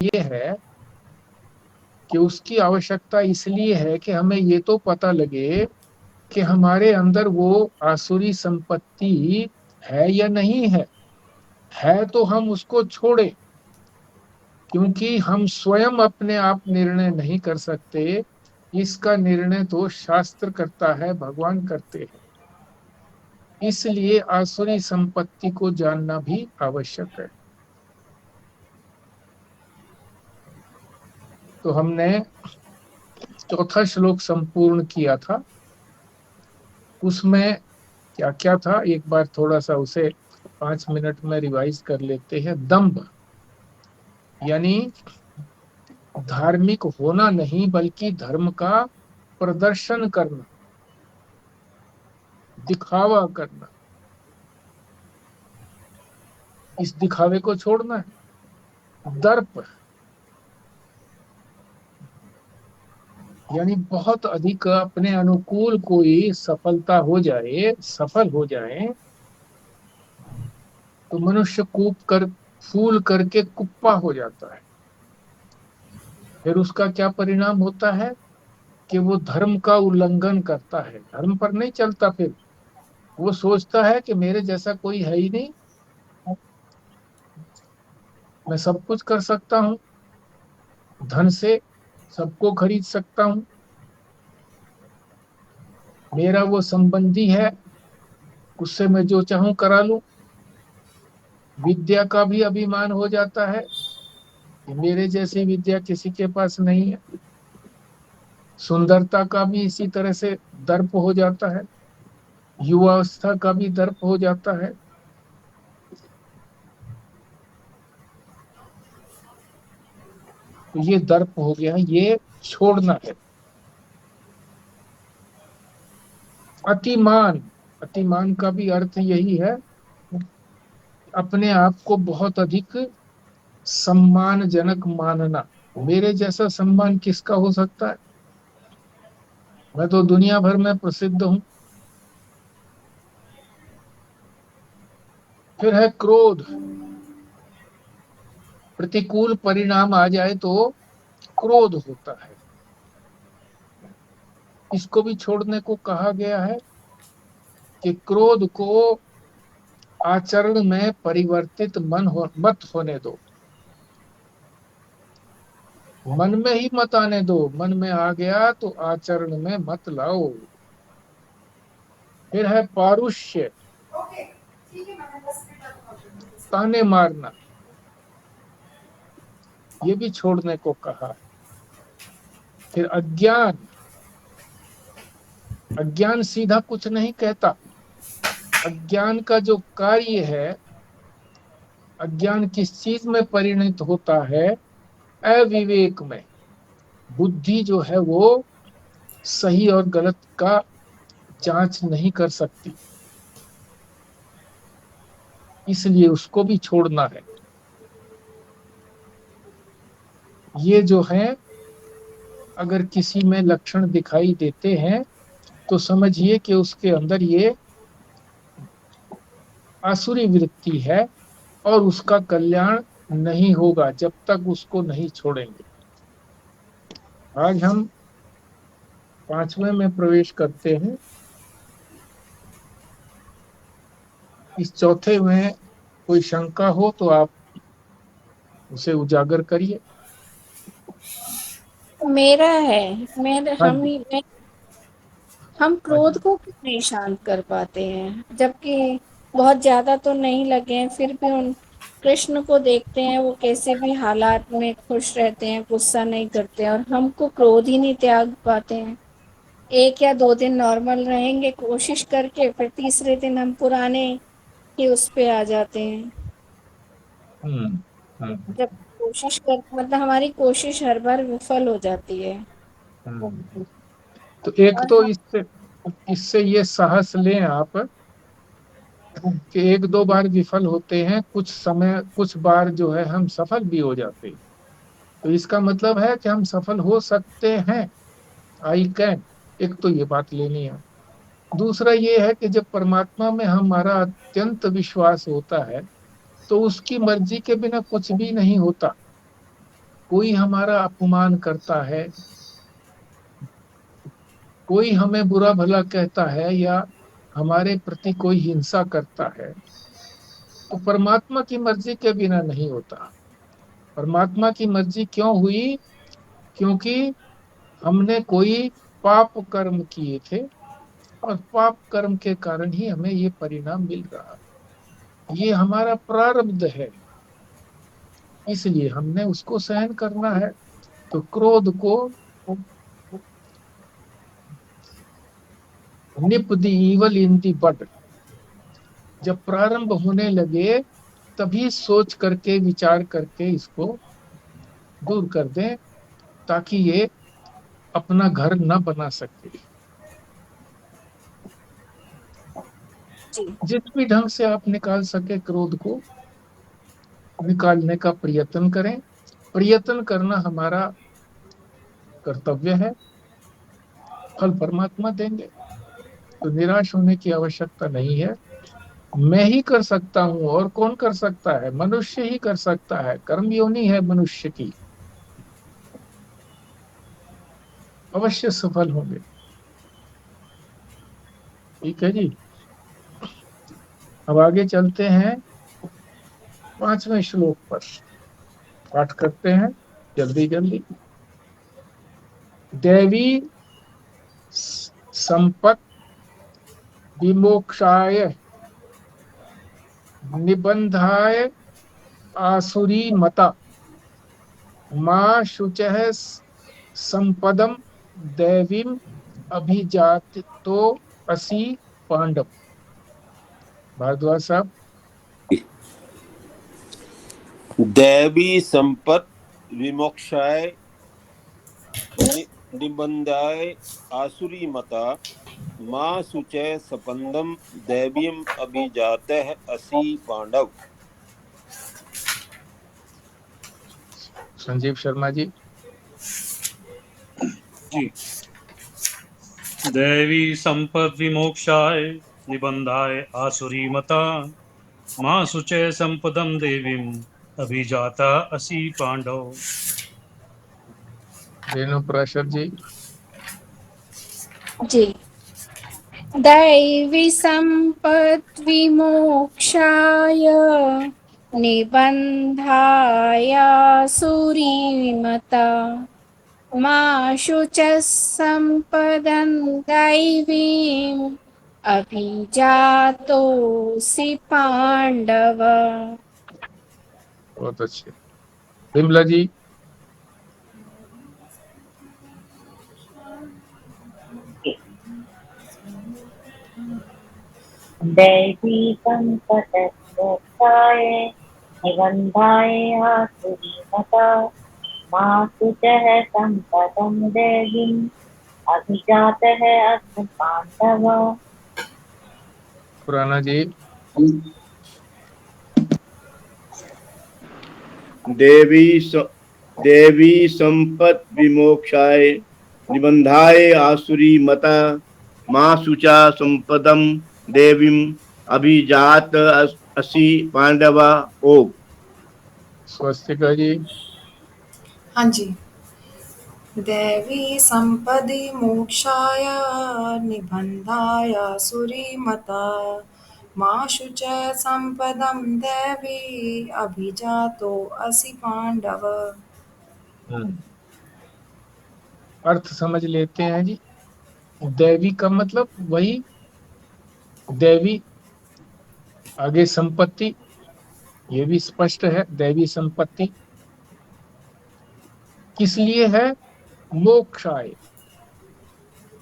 ये है कि उसकी आवश्यकता इसलिए है कि हमें ये तो पता लगे कि हमारे अंदर वो आसुरी संपत्ति है या नहीं है तो हम उसको छोड़े, क्योंकि हम स्वयं अपने आप निर्णय नहीं कर सकते। इसका निर्णय तो शास्त्र करता है, भगवान करते हैं। इसलिए आसुरी संपत्ति को जानना भी आवश्यक है। तो हमने चौथा श्लोक संपूर्ण किया था। उसमें क्या क्या था, एक बार थोड़ा सा उसे 5 मिनट में रिवाइज कर लेते हैं। दंभ यानी धार्मिक होना नहीं, बल्कि धर्म का प्रदर्शन करना, दिखावा करना। इस दिखावे को छोड़ना है। दर्प यानी बहुत अधिक अपने अनुकूल कोई सफलता हो जाए, सफल हो जाए, तो मनुष्य कूप कर फूल करके कुप्पा हो जाता है। फिर उसका क्या परिणाम होता है कि वो धर्म का उल्लंघन करता है, धर्म पर नहीं चलता। फिर वो सोचता है कि मेरे जैसा कोई है ही नहीं, मैं सब कुछ कर सकता हूँ, धन से सबको खरीद सकता हूँ, मेरा वो संबंधी है, उससे मैं जो चाहूं करा लूं। विद्या का भी अभिमान हो जाता है कि मेरे जैसी विद्या किसी के पास नहीं है। सुंदरता का भी इसी तरह से दर्प हो जाता है, युवावस्था का भी दर्प हो जाता है। तो ये दर्प हो गया, ये छोड़ना है। अतिमान, अतिमान का भी अर्थ यही है, अपने आप को बहुत अधिक सम्मानजनक मानना। मेरे जैसा सम्मान किसका हो सकता है, मैं तो दुनिया भर में प्रसिद्ध हूं। फिर है क्रोध। प्रतिकूल परिणाम आ जाए तो क्रोध होता है, इसको भी छोड़ने को कहा गया है कि क्रोध को आचरण में परिवर्तित मत होने दो, मन में ही मत आने दो। मन में आ गया तो आचरण में मत लाओ। फिर है पारुष्य, ताने मारना, ये भी छोड़ने को कहा है। फिर अज्ञान, अज्ञान सीधा कुछ नहीं कहता। अज्ञान का जो कार्य है, अज्ञान किस चीज में परिणत होता है, अविवेक में। बुद्धि जो है वो सही और गलत का जांच नहीं कर सकती, इसलिए उसको भी छोड़ना है। ये जो है, अगर किसी में लक्षण दिखाई देते हैं तो समझिए कि उसके अंदर ये आसुरी वृत्ति है, और उसका कल्याण नहीं होगा जब तक उसको नहीं छोड़ेंगे। आज हम 5वें में प्रवेश करते हैं। इस चौथे में कोई शंका हो तो आप उसे उजागर करिए। मेरा है। मेरे हाँ हम जी। ही हम हाँ क्रोध जी। को क्यों नहीं शांत कर पाते हैं, जबकि बहुत ज्यादा तो नहीं लगे हैं, फिर भी उन कृष्ण को देखते हैं, वो कैसे भी हालात में खुश रहते हैं, गुस्सा नहीं करते हैं, और हमको क्रोध ही नहीं त्याग पाते हैं। एक या दो दिन नॉर्मल रहेंगे कोशिश करके, फिर तीसरे दिन हम पुराने ही उस पे आ जाते हैं। हम्म। हम्म। जब कोशिश कर मतलब हमारी कोशिश हर बार विफल हो जाती है। हम्म। तो एक और तो हम इससे इससे ये साहस लें आप कि एक दो बार विफल होते हैं, कुछ समय कुछ बार जो है हम सफल भी हो जाते हैं। तो इसका मतलब है कि हम सफल हो सकते हैं। आई कैन, एक तो ये बात लेनी है। दूसरा ये है कि जब परमात्मा में हमारा अत्यंत विश्वास होता है तो उसकी मर्जी के बिना कुछ भी नहीं होता। कोई हमारा अपमान करता है, कोई हमें बुरा भला कहता है, या हमारे प्रति कोई हिंसा करता है, तो परमात्मा की मर्जी के बिना नहीं होता। परमात्मा की मर्जी क्यों हुई? क्योंकि हमने कोई पाप कर्म किए थे, और पाप कर्म के कारण ही हमें ये परिणाम मिल रहा है। ये हमारा प्रारब्ध है, इसलिए हमने उसको सहन करना है। तो क्रोध को निप द इवल इन दी बड, जब प्रारंभ होने लगे तभी सोच करके विचार करके इसको दूर कर दें, ताकि ये अपना घर न बना सके। जी। जिस भी ढंग से आप निकाल सके क्रोध को, निकालने का प्रयत्न करें। प्रयत्न करना हमारा कर्तव्य है, फल परमात्मा देंगे, तो निराश होने की आवश्यकता नहीं है। मैं ही कर सकता हूं, और कौन कर सकता है? मनुष्य ही कर सकता है, कर्म योनि है मनुष्य की, अवश्य सफल होंगे। ठीक है जी। अब आगे चलते हैं, 5वें श्लोक पर पाठ करते हैं जल्दी जल्दी। देवी संपत विमोक्षाय निबंधाय आसुरी मता, माँ शुचः संपदम दैवीम अभिजातो असि पांडव। भारद्वाज साहब। दैवी संपत विमोक्षाय निबंधाय आसुरी मता, माँ शुचय सपंदम दैवीम अभिजातः असि पांडव। संजीव शर्मा जी। जी। दैवी संपद विमोक्षाय निबंधाय आसुरी मता, माँ शुचय संपदम देवीम अभिजाता असि पांडव। रेणु प्राशर जी। जी। दैवी संपत् विमोक्षाय निबंधाय सुरीमता, मा शुचः संपदं दैवीम् अभिजातोऽसि पांडव। बहुत अच्छे। विमला जी। दैवी संपदमोक्षाय निबन्धाय आसुरीमता, मा शुचः संपदं देवीम् अभिजातः अस्य पाण्डव। खुराना जी। देवी संपत विमोक्षाय निबंधाय आसुरी मता, माँ शुचा संपदम देवीम अभिजात असि पांडवा। ओ स्वस्तिका जी। हाँ जी। दैवी संपदि मोक्षाय निबंधाय सुरीमता, मा शुचय संपदम दैवी अभिजातो असि पांडव। अर्थ समझ लेते हैं जी। दैवी का मतलब वही दैवी, आगे संपत्ति, ये भी स्पष्ट है। दैवी संपत्ति किस लिए है? मोक्षाय,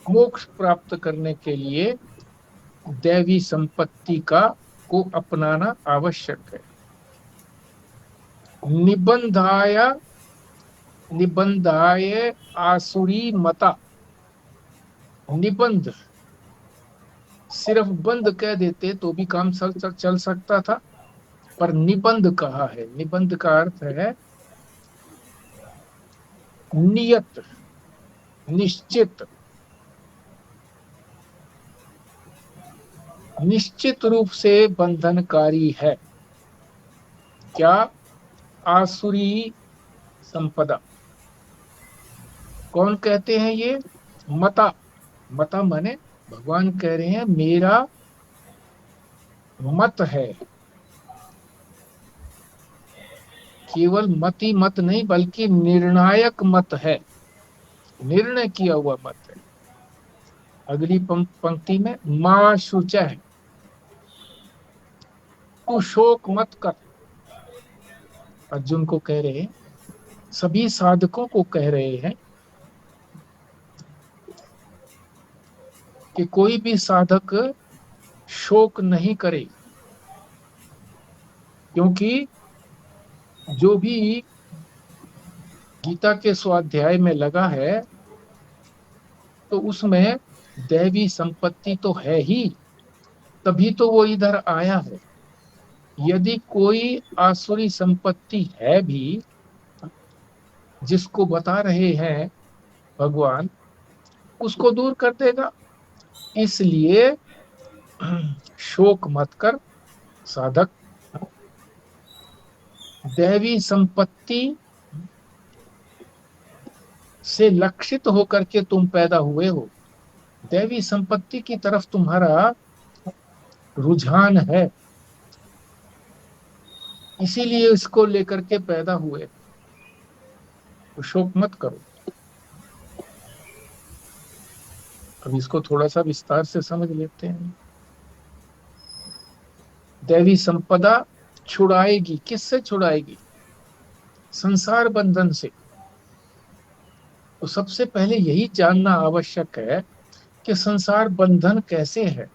मोक्ष प्राप्त करने के लिए दैवी संपत्ति का को अपनाना आवश्यक है। निबंधाय, निबंधाय आसुरी मता। निबंध, सिर्फ बंद कह देते तो भी काम चल सकता था, पर निबंध कहा है। निबंध का अर्थ है नियत, निश्चित, निश्चित रूप से बंधनकारी है। क्या? आसुरी संपदा। कौन कहते हैं ये? मता। मता माने भगवान कह रहे हैं मेरा मत है, केवल मत ही मत नहीं बल्कि निर्णायक मत है, निर्णय किया हुआ मत है। अगली पंक्ति में मां शुचः, तू शोक मत कर। अर्जुन को कह रहे हैं, सभी साधकों को कह रहे हैं कि कोई भी साधक शोक नहीं करे, क्योंकि जो भी गीता के स्वाध्याय में लगा है तो उसमें दैवी संपत्ति तो है ही, तभी तो वो इधर आया है। यदि कोई आसुरी संपत्ति है भी जिसको बता रहे हैं भगवान, उसको दूर कर देगा। इसलिए शोक मत कर साधक, दैवी संपत्ति से लक्षित होकर के तुम पैदा हुए हो, दैवी संपत्ति की तरफ तुम्हारा रुझान है, इसीलिए इसको लेकर के पैदा हुए, तो शोक मत करो। अब इसको थोड़ा सा विस्तार से समझ लेते हैं। दैवी संपदा छुड़ाएगी, किससे छुड़ाएगी? संसार बंधन से। तो सबसे पहले यही जानना आवश्यक है कि संसार बंधन कैसे है।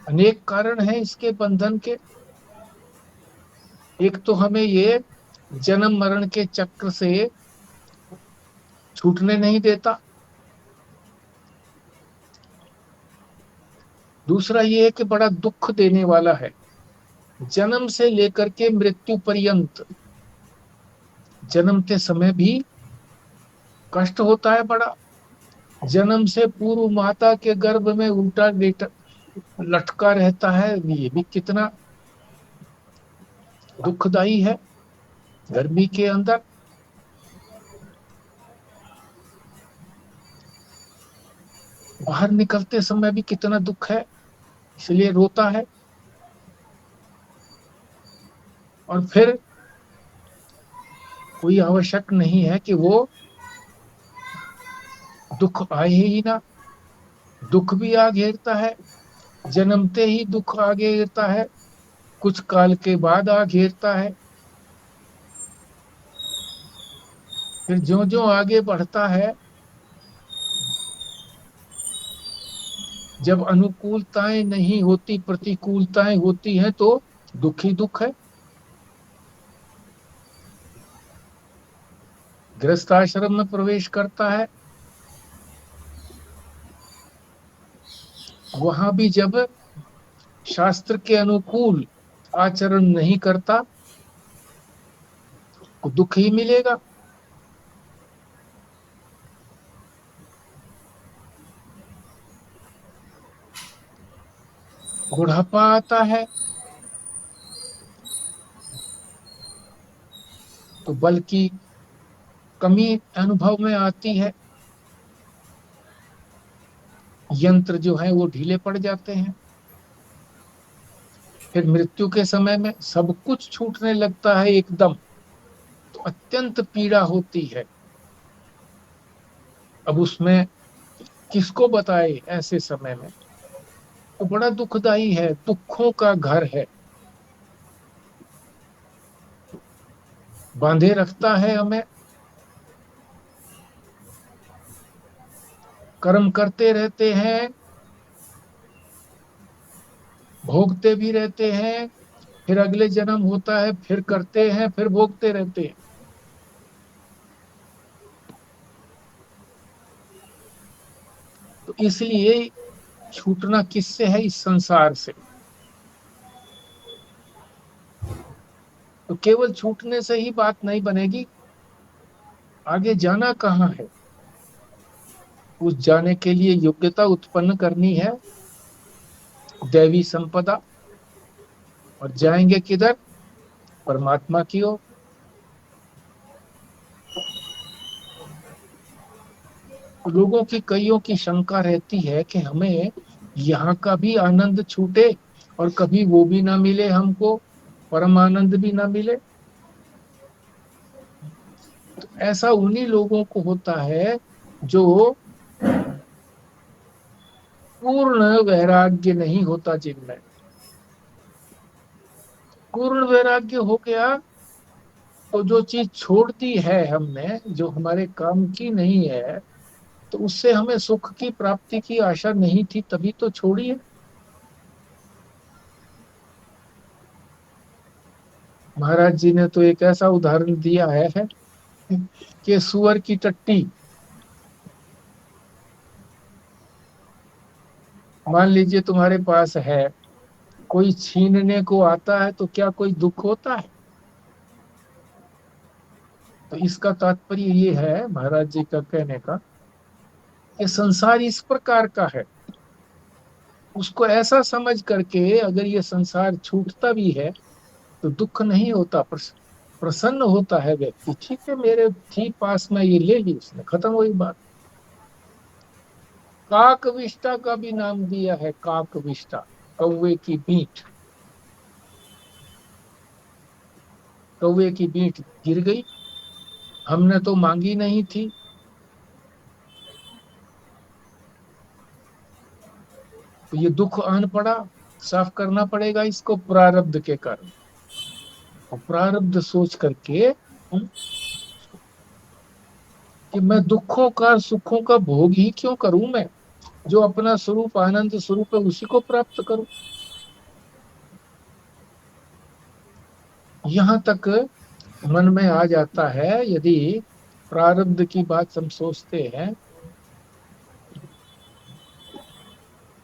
अनेक कारण हैं इसके बंधन के। एक तो हमें ये जन्म मरण के चक्र से छूटने नहीं देता। दूसरा ये है कि बड़ा दुख देने वाला है, जन्म से लेकर के मृत्यु पर्यंत। जन्मते समय भी कष्ट होता है बड़ा, जन्म से पूर्व माता के गर्भ में उल्टा लटका रहता है, ये भी कितना दुखदाई है। गर्मी के अंदर बाहर निकलते समय भी कितना दुख है, इसलिए रोता है। और फिर कोई आवश्यक नहीं है कि वो दुख आए ही ना, दुख भी आ घेरता है, जन्मते ही दुख आ घेरता है, कुछ काल के बाद आ घेरता है। फिर जो जो आगे बढ़ता है, जब अनुकूलताएं नहीं होती, प्रतिकूलताएं होती हैं, तो दुख ही दुख है। गृहस्थ आश्रम में प्रवेश करता है, वहां भी जब शास्त्र के अनुकूल आचरण नहीं करता तो दुख ही मिलेगा। बुढ़ापा आता है तो बल की कमी अनुभव में आती है, यंत्र जो है वो ढीले पड़ जाते हैं। फिर मृत्यु के समय में सब कुछ छूटने लगता है एकदम, तो अत्यंत पीड़ा होती है। अब उसमें किसको बताए ऐसे समय में, तो बड़ा दुखदाई है, दुखों का घर है, बांधे रखता है हमें। कर्म करते रहते हैं, भोगते भी रहते हैं, फिर अगले जन्म होता है, फिर करते हैं, फिर भोगते रहते हैं। तो इसलिए छूटना किससे है? इस संसार से। तो केवल छूटने से ही बात नहीं बनेगी, आगे जाना कहाँ है? उस जाने के लिए योग्यता उत्पन्न करनी है, दैवी संपदा। और जाएंगे किधर? परमात्मा की ओर। लोगों की कईयों की शंका रहती है कि हमें यहाँ का भी आनंद छूटे और कभी वो भी ना मिले, हमको परम आनंद भी ना मिले। तो ऐसा उन्हीं लोगों को होता है जो पूर्ण वैराग्य नहीं होता जिनमें। पूर्ण वैराग्य हो गया तो जो चीज छोड़ दी है हमने, जो हमारे काम की नहीं है, तो उससे हमें सुख की प्राप्ति की आशा नहीं थी, तभी तो छोड़ी है। महाराज जी ने तो एक ऐसा उदाहरण दिया है कि सुअर की टट्टी। मान लीजिए तुम्हारे पास है, कोई छीनने को आता है तो क्या कोई दुख होता है? तो इसका तात्पर्य ये है महाराज जी का कहने का कि संसार इस प्रकार का है, उसको ऐसा समझ करके अगर ये संसार छूटता भी है तो दुख नहीं होता, प्रसन्न होता है व्यक्ति। ठीक है, मेरे थी पास में, ये ले ली उसने, खत्म हुई बात। काकविष्टा का भी नाम दिया है, काकविष्टा, कौवे की बीट। कौवे की बीट गिर गई, हमने तो मांगी नहीं थी, तो ये दुख आन पड़ा, साफ करना पड़ेगा इसको प्रारब्ध के कारण। और प्रारब्ध सोच करके कि मैं दुखों का सुखों का भोग ही क्यों करूं, मैं जो अपना स्वरूप आनंद स्वरूप है उसी को प्राप्त करूं। यहाँ तक मन में आ जाता है। यदि प्रारब्ध की बात हम सोचते हैं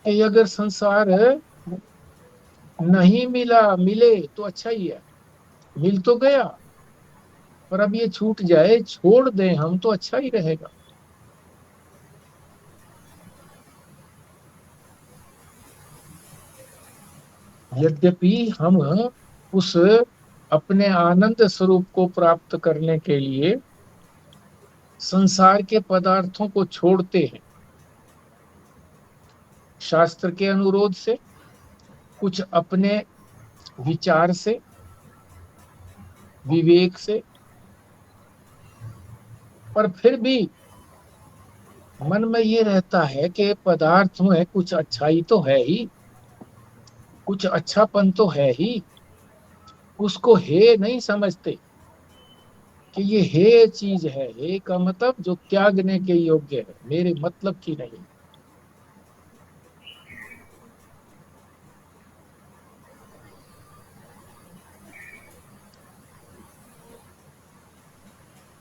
कि अगर संसार नहीं मिला, मिले तो अच्छा ही है, मिल तो गया, पर अब ये छूट जाए, छोड़ दें हम तो अच्छा ही रहेगा। यद्यपि हम उस अपने आनंद स्वरूप को प्राप्त करने के लिए संसार के पदार्थों को छोड़ते हैं, शास्त्र के अनुरोध से, कुछ अपने विचार से, विवेक से, पर फिर भी मन में ये रहता है कि पदार्थ में कुछ अच्छाई तो है ही, कुछ अच्छापन तो है ही, उसको हे नहीं समझते कि ये हे चीज है। हे का मतलब जो त्यागने के योग्य है, मेरे मतलब की नहीं।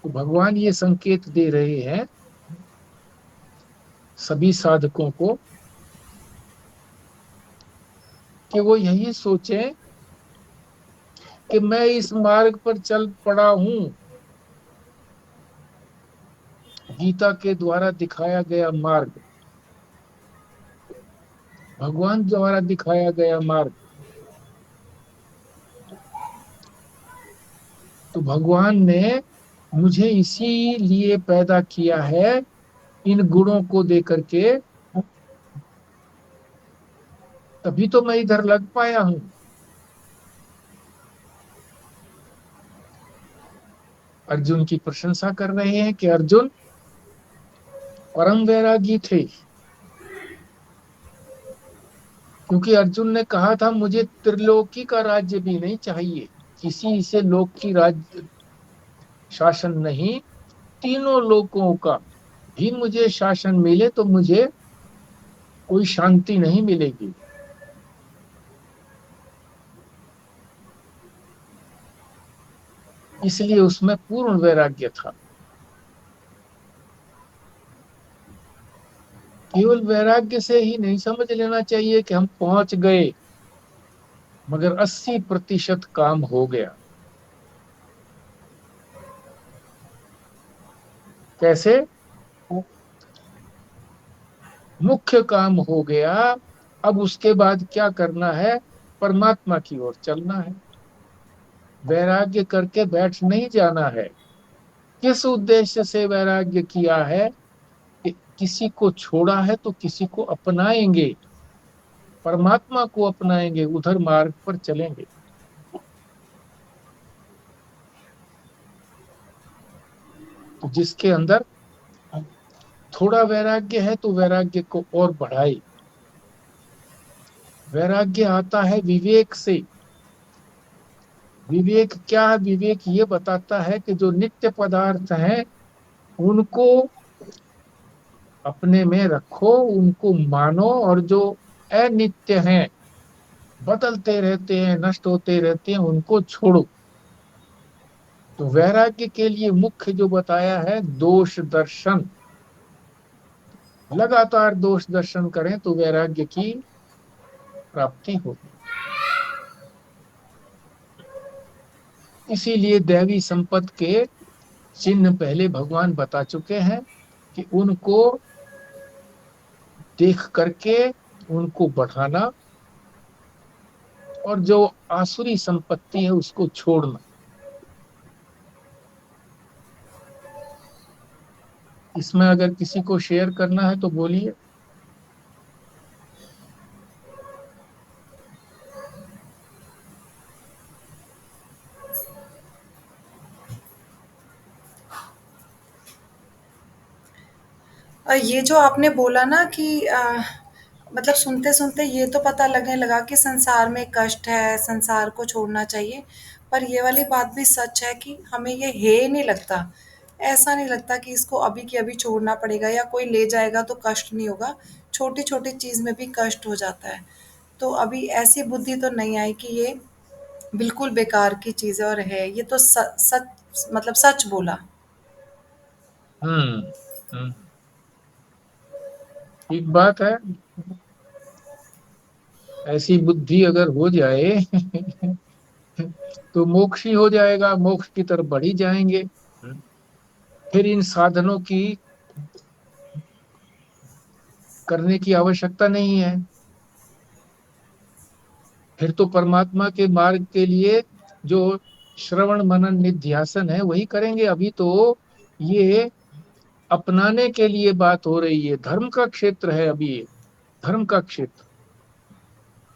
तो भगवान ये संकेत दे रहे हैं सभी साधकों को कि वो यही सोचें कि मैं इस मार्ग पर चल पड़ा हूं, गीता के द्वारा दिखाया गया मार्ग, भगवान द्वारा दिखाया गया मार्ग। तो भगवान ने मुझे इसीलिए पैदा किया है, इन गुणों को देकर के, तभी तो मैं इधर लग पाया हूं। अर्जुन की प्रशंसा कर रहे हैं कि अर्जुन परम वैरागी थे, क्योंकि अर्जुन ने कहा था मुझे त्रिलोकी का राज्य भी नहीं चाहिए, किसी से लोक की राज्य शासन नहीं, तीनों लोकों का भी मुझे शासन मिले तो मुझे कोई शांति नहीं मिलेगी। इसलिए उसमें पूर्ण वैराग्य था। केवल वैराग्य से ही नहीं समझ लेना चाहिए कि हम पहुंच गए, मगर 80% काम हो गया। कैसे? मुख्य काम हो गया, अब उसके बाद क्या करना है? परमात्मा की ओर चलना है। वैराग्य करके बैठ नहीं जाना है। किस उद्देश्य से वैराग्य किया है? कि किसी को छोड़ा है तो किसी को अपनाएंगे, परमात्मा को अपनाएंगे, उधर मार्ग पर चलेंगे। तो जिसके अंदर थोड़ा वैराग्य है तो वैराग्य को और बढ़ाए। वैराग्य आता है विवेक से। विवेक क्या है? विवेक ये बताता है कि जो नित्य पदार्थ हैं उनको अपने में रखो, उनको मानो, और जो अनित्य हैं, बदलते रहते हैं, नष्ट होते रहते हैं, उनको छोड़ो। तो वैराग्य के लिए मुख्य जो बताया है, दोष दर्शन। लगातार दोष दर्शन करें तो वैराग्य की प्राप्ति होगी। इसीलिए दैवी संपत्ति के चिन्ह पहले भगवान बता चुके हैं कि उनको देख करके उनको बढ़ाना, और जो आसुरी संपत्ति है उसको छोड़ना। इसमें अगर किसी को शेयर करना है तो बोलिए। ये जो आपने बोला ना कि मतलब सुनते सुनते ये तो पता लगने लगा कि संसार में कष्ट है, संसार को छोड़ना चाहिए। पर ये वाली बात भी सच है कि हमें ये हे नहीं लगता, ऐसा नहीं लगता कि इसको अभी के अभी छोड़ना पड़ेगा या कोई ले जाएगा तो कष्ट नहीं होगा। छोटी छोटी चीज में भी कष्ट हो जाता है। तो अभी ऐसी बुद्धि तो नहीं आई कि ये बिल्कुल बेकार की चीज है। और है ये तो सच, मतलब सच बोला। हम्म। ठीक बात है। ऐसी बुद्धि अगर हो जाए तो मोक्ष ही हो जाएगा, मोक्ष की तरफ बढ़ ही जाएंगे। फिर इन साधनों की करने की आवश्यकता नहीं है। फिर तो परमात्मा के मार्ग के लिए जो श्रवण मनन निध्यासन है वही करेंगे। अभी तो ये अपनाने के लिए बात हो रही है। धर्म का क्षेत्र है अभी ये, धर्म का क्षेत्र।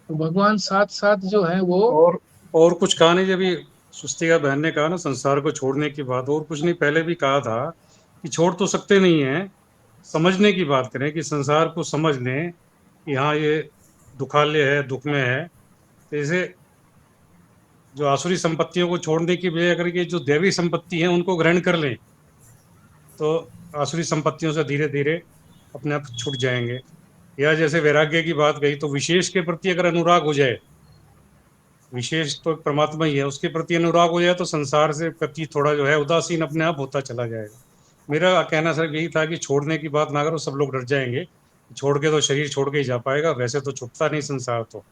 तो भगवान साथ साथ जो है वो और कुछ कहा नहीं। जब ये सुस्तिका बहन ने कहा ना संसार को छोड़ने की बात, और कुछ नहीं पहले भी कहा था कि छोड़ तो सकते नहीं है, समझने की बात करें कि संसार को समझ लें कि हाँ ये दुखालय है, दुख में है। तो इसे जो आसुरी संपत्तियों को छोड़ने की बजाय अगर ये जो दैवी संपत्ति है उनको ग्रहण कर लें तो आसुरी संपत्तियों से धीरे धीरे अपने आप छूट जाएंगे। या जैसे वैराग्य की बात कही, तो विशेष के प्रति अगर अनुराग हो जाए, विशेष तो परमात्मा ही है, उसके प्रति अनुराग हो जाए तो संसार से प्रति थोड़ा जो है उदासीन अपने आप होता चला जाएगा। मेरा कहना सिर्फ यही था कि छोड़ने की बात ना करो, सब लोग डर जाएंगे। छोड़ के तो शरीर छोड़ के ही जा पाएगा, वैसे तो छुटता नहीं संसार तो।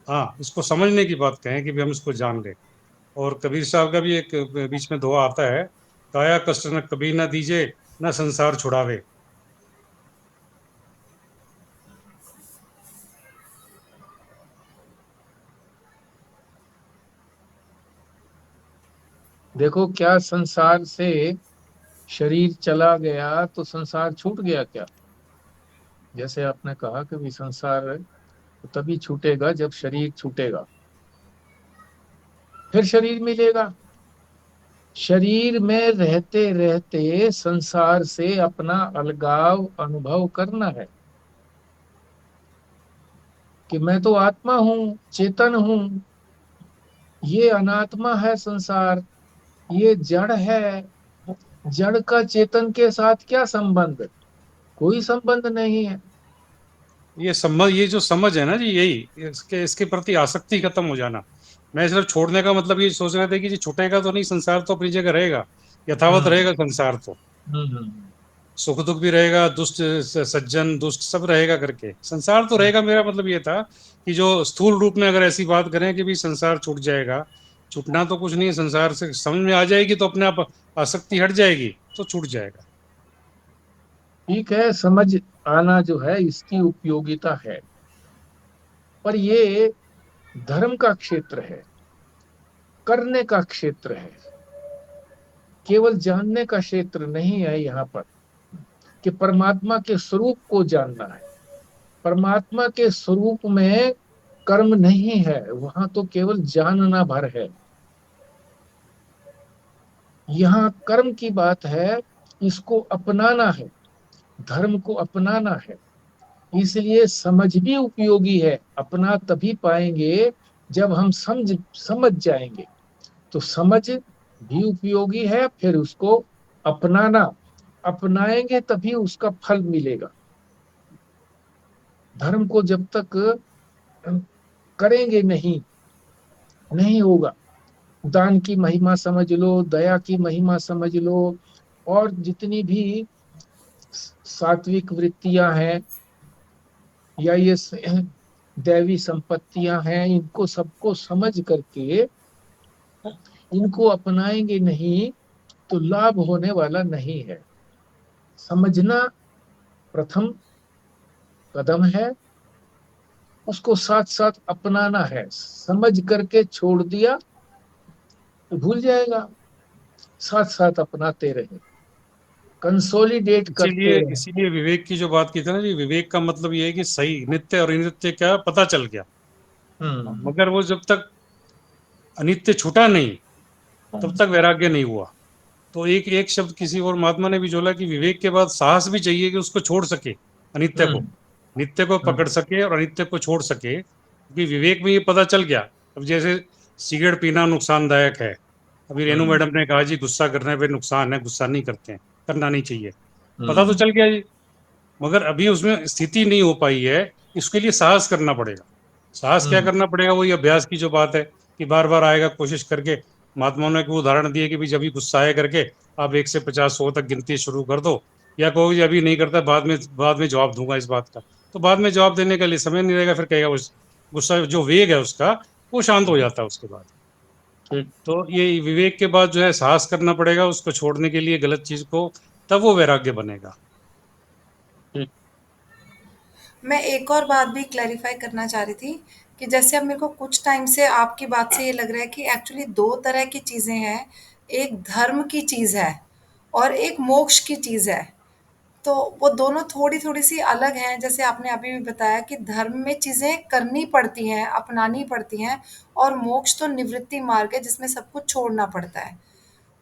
हाँ, इसको समझने की बात कहें कि भी हम इसको जान लें। और कबीर साहब का भी एक बीच में दुआ आता है, काया कष्ट न कभी ना दीजिए, न संसार छुड़ावे। देखो, क्या संसार से शरीर चला गया तो संसार छूट गया क्या? जैसे आपने कहा कि भी संसार तभी छूटेगा जब शरीर छूटेगा, फिर शरीर मिलेगा। शरीर में रहते रहते संसार से अपना अलगाव अनुभव करना है कि मैं तो आत्मा हूँ, चेतन हूँ, ये अनात्मा है संसार, ये जड़ है। जड़ का चेतन के साथ क्या संबंध? कोई संबंध नहीं है। ये समझ, ये जो समझ है ना जी, यही इसके इसके प्रति आसक्ति खत्म हो जाना। मैं सिर्फ छोड़ने का मतलब ये सोच रहे थे कि जी छूटेगा तो नहीं, संसार तो अपनी जगह रहेगा, यथावत हम्म रहेगा संसार तो। हम्म सुख दुख भी रहेगा, दुष्ट सज्जन दुष्ट सब रहेगा करके, संसार तो रहेगा। मेरा मतलब ये था कि जो स्थूल रूप में अगर ऐसी बात करें कि भी संसार छूट जाएगा, छूटना तो कुछ नहीं है, संसार से समझ में आ जाएगी तो अपने आप आसक्ति हट जाएगी तो छूट जाएगा। ठीक है, समझ आना जो है इसकी उपयोगिता है, पर ये धर्म का क्षेत्र है। करने का क्षेत्र है, केवल जानने का क्षेत्र नहीं है यहाँ पर कि परमात्मा के स्वरूप को जानना है। परमात्मा के स्वरूप में कर्म नहीं है, वहां तो केवल जानना भर है। यहाँ कर्म की बात है, इसको अपनाना है, धर्म को अपनाना है। इसलिए समझ भी उपयोगी है। अपना तभी पाएंगे जब हम समझ जाएंगे। तो समझ भी उपयोगी है, फिर उसको अपनाना, अपनाएंगे तभी उसका फल मिलेगा। धर्म को जब तक करेंगे नहीं, नहीं होगा। दान की महिमा समझ लो, दया की महिमा समझ लो, और जितनी भी सात्विक वृत्तियां हैं या ये दैवी संपत्तियां हैं, इनको सबको समझ करके इनको अपनाएंगे नहीं तो लाभ होने वाला नहीं है। समझना प्रथम कदम है, उसको साथ साथ अपनाना है। समझ करके छोड़ दिया तो भूल जाएगा, साथ साथ अपनाते रहे, कंसोलिडेट करते इसीलिए रहे। इसीलिए विवेक की जो बात की थी ना जी, विवेक का मतलब ये है कि सही नित्य और अनित्य क्या पता चल गया, मगर वो जब तक अनित्य छूटा नहीं तब तक वैराग्य नहीं हुआ। तो एक एक शब्द किसी और महात्मा ने भी जोला कि विवेक के बाद साहस भी चाहिए कि उसको छोड़ सके, अनित्य को, हम्म नित्य को पकड़ सके और अनित्य को छोड़ सके, क्योंकि विवेक में ये पता चल गया। अब जैसे सिगरेट पीना नुकसानदायक है, अभी रेणु हम्म मैडम ने कहा जी गुस्सा करने पे नुकसान है, गुस्सा नहीं करते हैं, करना नहीं चाहिए, पता तो हम्म चल गया जी, मगर अभी उसमें स्थिति नहीं हो पाई है। इसके लिए साहस करना पड़ेगा। साहस क्या हम्म करना पड़ेगा? वही अभ्यास की जो बात है कि बार बार आएगा, कोशिश करके। महात्माओं ने को उदाहरण दिए कि भाई जब भी गुस्सा आए करके आप 1 से 50 100 तक गिनती शुरू कर दो, या कहो कि अभी नहीं करता, बाद में जवाब दूंगा इस बात का, तो बाद में जवाब देने के लिए समय नहीं रहेगा, फिर कहेगा उस गुस्सा जो वेग है उसका वो शांत हो जाता है उसके बाद। ठीक तो ये विवेक के बाद जो है साहस करना पड़ेगा उसको छोड़ने के लिए, गलत चीज को, तब वो वैराग्य बनेगा। ठीक। मैं एक और बात भी क्लैरिफाई करना चाह रही थी कि जैसे अब मेरे को कुछ टाइम से आपकी बात से ये लग रहा है कि एक्चुअली दो तरह की चीज़ें हैं। एक धर्म की चीज़ है और एक मोक्ष की चीज़ है। तो वो दोनों थोड़ी-थोड़ी सी अलग हैं, जैसे आपने अभी भी बताया कि धर्म में चीज़ें करनी पड़ती हैं, अपनानी पड़ती हैं, और मोक्ष तो निवृत्ति मार्ग है जिसमें सब कुछ छोड़ना पड़ता है।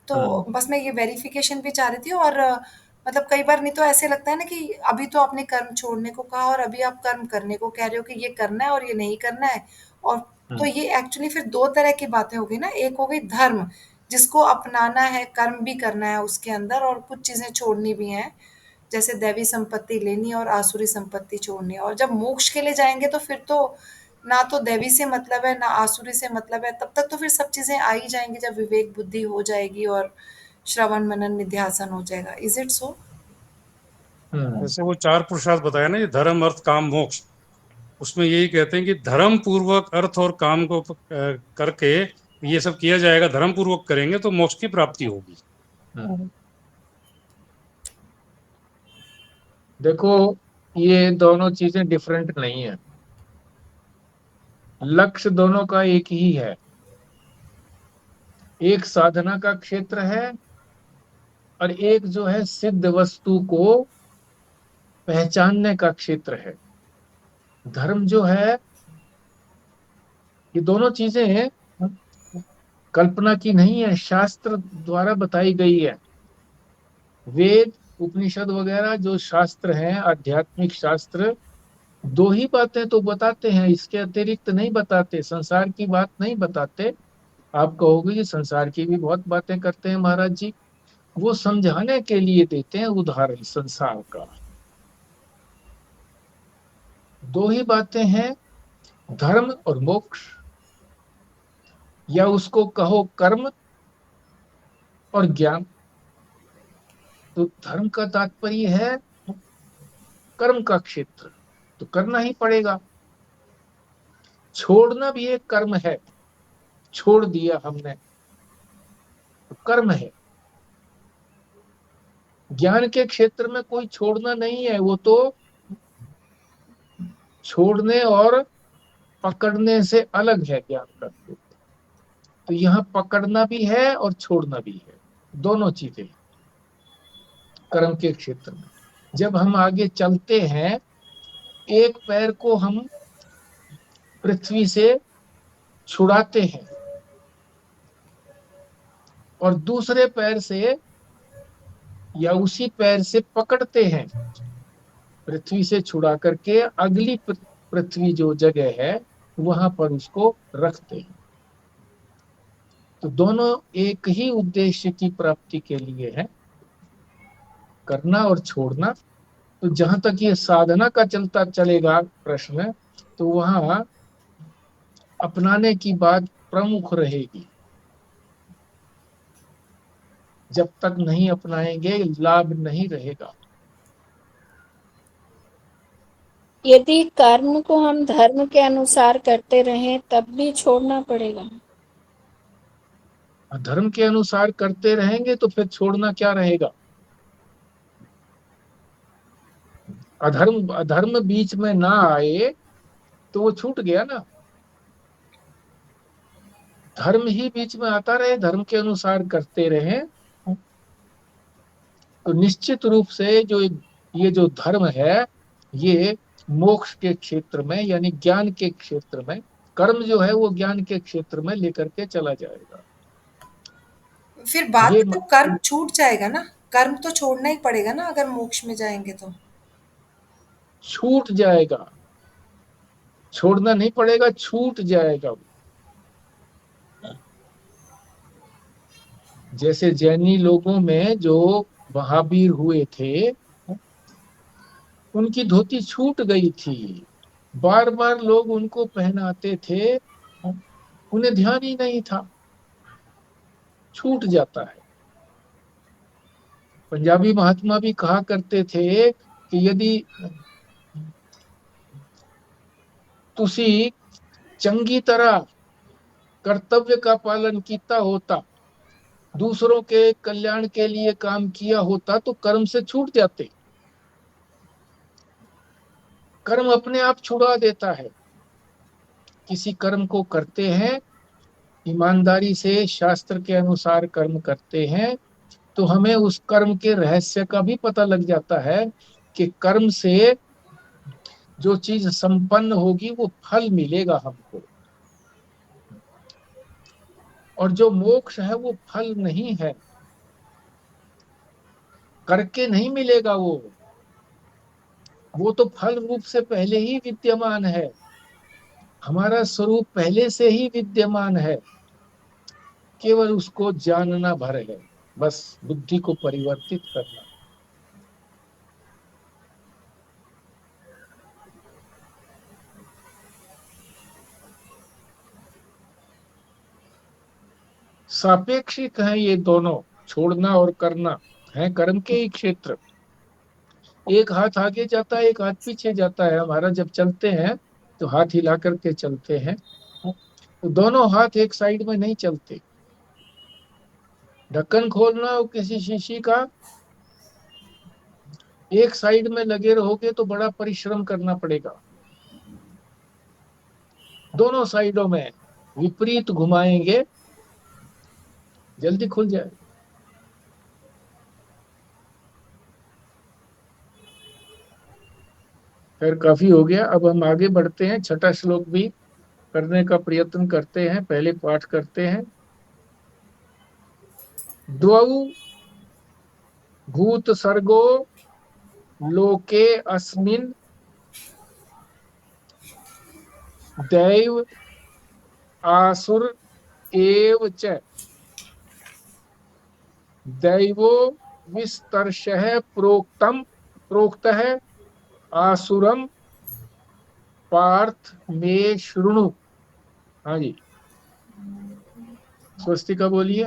तो बस मैं ये वेरिफ़िकेशन भी चाह रही थी। और मतलब कई बार नहीं तो ऐसे लगता है ना कि अभी तो आपने कर्म छोड़ने को कहा और अभी आप कर्म करने को कह रहे हो कि ये करना है और ये नहीं करना है। और तो हम्म ये एक्चुअली फिर 2 तरह की बातें हो गई ना, एक हो गई धर्म, जिसको अपनाना है, कर्म भी करना है उसके अंदर और कुछ चीज़ें छोड़नी भी हैं, जैसे दैवी संपत्ति लेनी है और आसुरी संपत्ति छोड़नी है। और जब मोक्ष के लिए जाएँगे तो फिर तो ना तो दैवी से मतलब है, ना आसुरी से मतलब है, तब तक तो फिर सब चीज़ें आ ही जाएँगी जब विवेक बुद्धि हो जाएगी और श्रवण, मनन, निध्यासन हो जाएगा। Is it so? हम्म जैसे वो 4 पुरुषार्थ बताया ना, ये धर्म अर्थ काम मोक्ष, उसमें यही कहते हैं कि धर्म पूर्वक अर्थ और काम को करके ये सब किया जाएगा, धर्म पूर्वक करेंगे तो मोक्ष की प्राप्ति होगी। हम्म। देखो, ये दोनों चीजें डिफरेंट नहीं है, लक्ष्य दोनों का एक ही है। एक साधना का क्षेत्र है और एक जो है सिद्ध वस्तु को पहचानने का क्षेत्र है। धर्म जो है, ये दोनों चीजें कल्पना की नहीं है, शास्त्र द्वारा बताई गई है। वेद, उपनिषद वगैरह जो शास्त्र हैं, आध्यात्मिक शास्त्र, दो ही बातें तो बताते हैं, इसके अतिरिक्त नहीं बताते, संसार की बात नहीं बताते। आप कहोगे कि संसार की भी बहुत बातें करते हैं महाराज जी, वो समझाने के लिए देते हैं उदाहरण संसार का। दो ही बातें हैं, धर्म और मोक्ष, या उसको कहो कर्म और ज्ञान। तो धर्म का तात्पर्य है कर्म का क्षेत्र, तो करना ही पड़ेगा। छोड़ना भी एक कर्म है, छोड़ दिया हमने तो कर्म है। ज्ञान के क्षेत्र में कोई छोड़ना नहीं है, वो तो छोड़ने और पकड़ने से अलग है ज्ञान का क्षेत्र। तो यहाँ पकड़ना भी है और छोड़ना भी है, दोनों चीजें कर्म के क्षेत्र में। जब हम आगे चलते हैं, एक पैर को हम पृथ्वी से छुड़ाते हैं और दूसरे पैर से या उसी पैर से पकड़ते हैं, पृथ्वी से छुड़ा करके अगली पृथ्वी जो जगह है वहां पर उसको रखते हैं। तो दोनों एक ही उद्देश्य की प्राप्ति के लिए है, करना और छोड़ना। तो जहां तक ये साधना का चलता चलेगा प्रश्न, तो वहां अपनाने की बात प्रमुख रहेगी। जब तक नहीं अपनाएंगे लाभ नहीं रहेगा। यदि कर्म को हम धर्म के अनुसार करते रहें तब भी छोड़ना पड़ेगा। धर्म के अनुसार करते रहेंगे तो फिर छोड़ना क्या रहेगा? अधर्म बीच में ना आए तो वो छूट गया ना। धर्म ही बीच में आता रहे, धर्म के अनुसार करते रहे, तो निश्चित रूप से जो ये जो धर्म है ये मोक्ष के क्षेत्र में यानी ज्ञान के क्षेत्र में, कर्म जो है वो ज्ञान के क्षेत्र में लेकर के चला जाएगा। फिर बाद ये में तो कर्म छूट जाएगा ना, कर्म तो छोड़ना ही पड़ेगा ना अगर मोक्ष में जाएंगे तो। छूट जाएगा, छोड़ना नहीं पड़ेगा, छूट जाएगा। जैसे जैनी लोगों में जो महावीर हुए थे, उनकी धोती छूट गई थी, बार बार लोग उनको पहनाते थे, उन्हें ध्यान ही नहीं था, छूट जाता है। पंजाबी महात्मा भी कहा करते थे कि यदि तुसी चंगी तरह कर्तव्य का पालन किया होता, दूसरों के कल्याण के लिए काम किया होता तो कर्म से छूट जाते। कर्म अपने आप छुड़ा देता है। किसी कर्म को करते हैं, ईमानदारी से शास्त्र के अनुसार कर्म करते हैं, तो हमें उस कर्म के रहस्य का भी पता लग जाता है कि कर्म से जो चीज संपन्न होगी वो फल मिलेगा हमको, और जो मोक्ष है वो फल नहीं है, करके नहीं मिलेगा। वो तो फल रूप से पहले ही विद्यमान है, हमारा स्वरूप पहले से ही विद्यमान है, केवल उसको जानना भर है, बस बुद्धि को परिवर्तित करना। सापेक्षिक है ये दोनों, छोड़ना और करना है कर्म के ही क्षेत्र। एक हाथ आगे जाता है, एक हाथ पीछे जाता है। हमारा जब चलते हैं तो हाथ हिला करके चलते हैं, तो दोनों हाथ एक साइड में नहीं चलते। ढक्कन खोलना हो किसी शीशी का, एक साइड में लगे रहोगे तो बड़ा परिश्रम करना पड़ेगा। दोनों साइडों में विपरीत घुमाएंगे, जल्दी खुल जाए। खैर काफी हो गया, अब हम आगे बढ़ते हैं। छठा श्लोक भी करने का प्रयत्न करते हैं, पहले पाठ करते हैं। द्वौ भूत सर्गो लोके अस्मिन् दैव आसुर एव च दैवो विस्तर्षः प्रोक्तः आसुरम पार्थ में शृणु। हाँ जी, स्वस्तिका बोलिए।